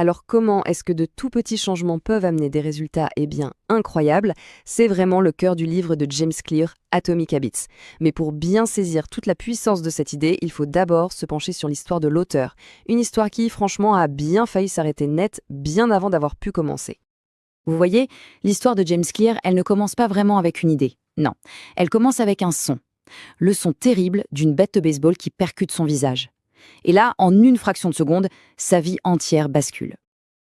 Alors comment est-ce que de tout petits changements peuvent amener des résultats incroyables? C'est vraiment le cœur du livre de James Clear, Atomic Habits. Mais pour bien saisir toute la puissance de cette idée, il faut d'abord se pencher sur l'histoire de l'auteur. Une histoire qui, franchement, a bien failli s'arrêter net bien avant d'avoir pu commencer. Vous voyez, l'histoire de James Clear, elle ne commence pas vraiment avec une idée. Non, elle commence avec un son. Le son terrible d'une bête de baseball qui percute son visage. Et là, en une fraction de seconde, sa vie entière bascule.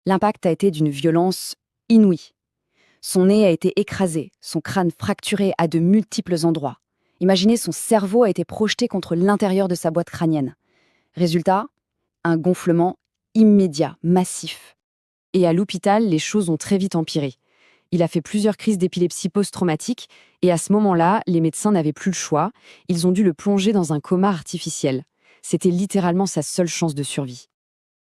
L'impact a été d'une violence inouïe. Son nez a été écrasé, son crâne fracturé à de multiples endroits. Imaginez, son cerveau a été projeté contre l'intérieur de sa boîte crânienne. Résultat, un gonflement immédiat, massif. Et à l'hôpital, les choses ont très vite empiré. Il a fait plusieurs crises d'épilepsie post-traumatique et à ce moment-là, les médecins n'avaient plus le choix. Ils ont dû le plonger dans un coma artificiel. C'était littéralement sa seule chance de survie.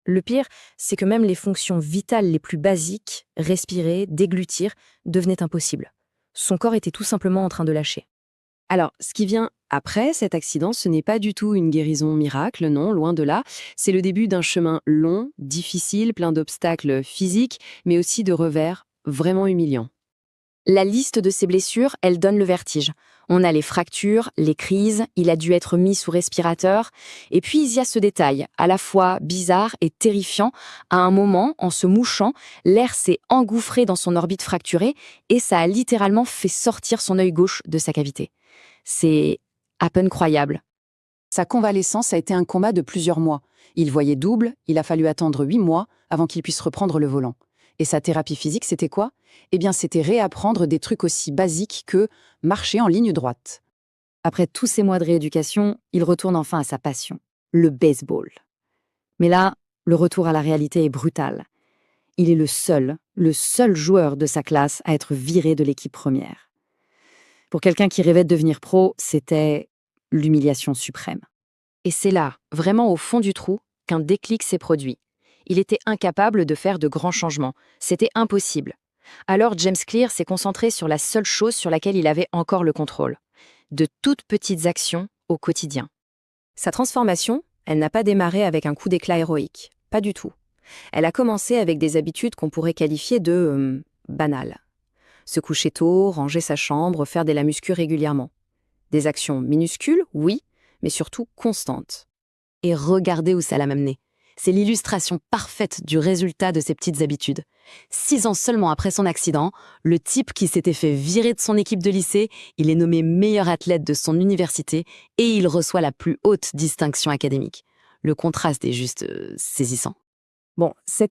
Le pire, c'est que même les fonctions vitales les plus basiques, respirer, déglutir, devenaient impossibles. Son corps était tout simplement en train de lâcher. Alors, ce qui vient après cet accident, ce n'est pas du tout une guérison miracle, non, loin de là. C'est le début d'un chemin long, difficile, plein d'obstacles physiques, mais aussi de revers vraiment humiliants. La liste de ses blessures, elle donne le vertige. On a les fractures, les crises, il a dû être mis sous respirateur. Et puis il y a ce détail, à la fois bizarre et terrifiant. À un moment, en se mouchant, l'air s'est engouffré dans son orbite fracturée et ça a littéralement fait sortir son œil gauche de sa cavité. C'est à peine croyable. Sa convalescence a été un combat de plusieurs mois. Il voyait double, il a fallu attendre 8 mois avant qu'il puisse reprendre le volant. Et sa thérapie physique, c'était quoi? Eh bien, c'était réapprendre des trucs aussi basiques que marcher en ligne droite. Après tous ces mois de rééducation, il retourne enfin à sa passion, le baseball. Mais là, le retour à la réalité est brutal. Il est le seul joueur de sa classe à être viré de l'équipe première. Pour quelqu'un qui rêvait de devenir pro, c'était l'humiliation suprême. Et c'est là, vraiment au fond du trou, qu'un déclic s'est produit. Il était incapable de faire de grands changements. C'était impossible. Alors James Clear s'est concentré sur la seule chose sur laquelle il avait encore le contrôle. De toutes petites actions au quotidien. Sa transformation, elle n'a pas démarré avec un coup d'éclat héroïque. Pas du tout. Elle a commencé avec des habitudes qu'on pourrait qualifier de banales. Se coucher tôt, ranger sa chambre, faire de la muscu régulièrement. Des actions minuscules, oui, mais surtout constantes. Et regardez où ça l'a amené. C'est l'illustration parfaite du résultat de ces petites habitudes. 6 ans seulement après son accident, le type qui s'était fait virer de son équipe de lycée, il est nommé meilleur athlète de son université et il reçoit la plus haute distinction académique. Le contraste est juste saisissant. Bon, cette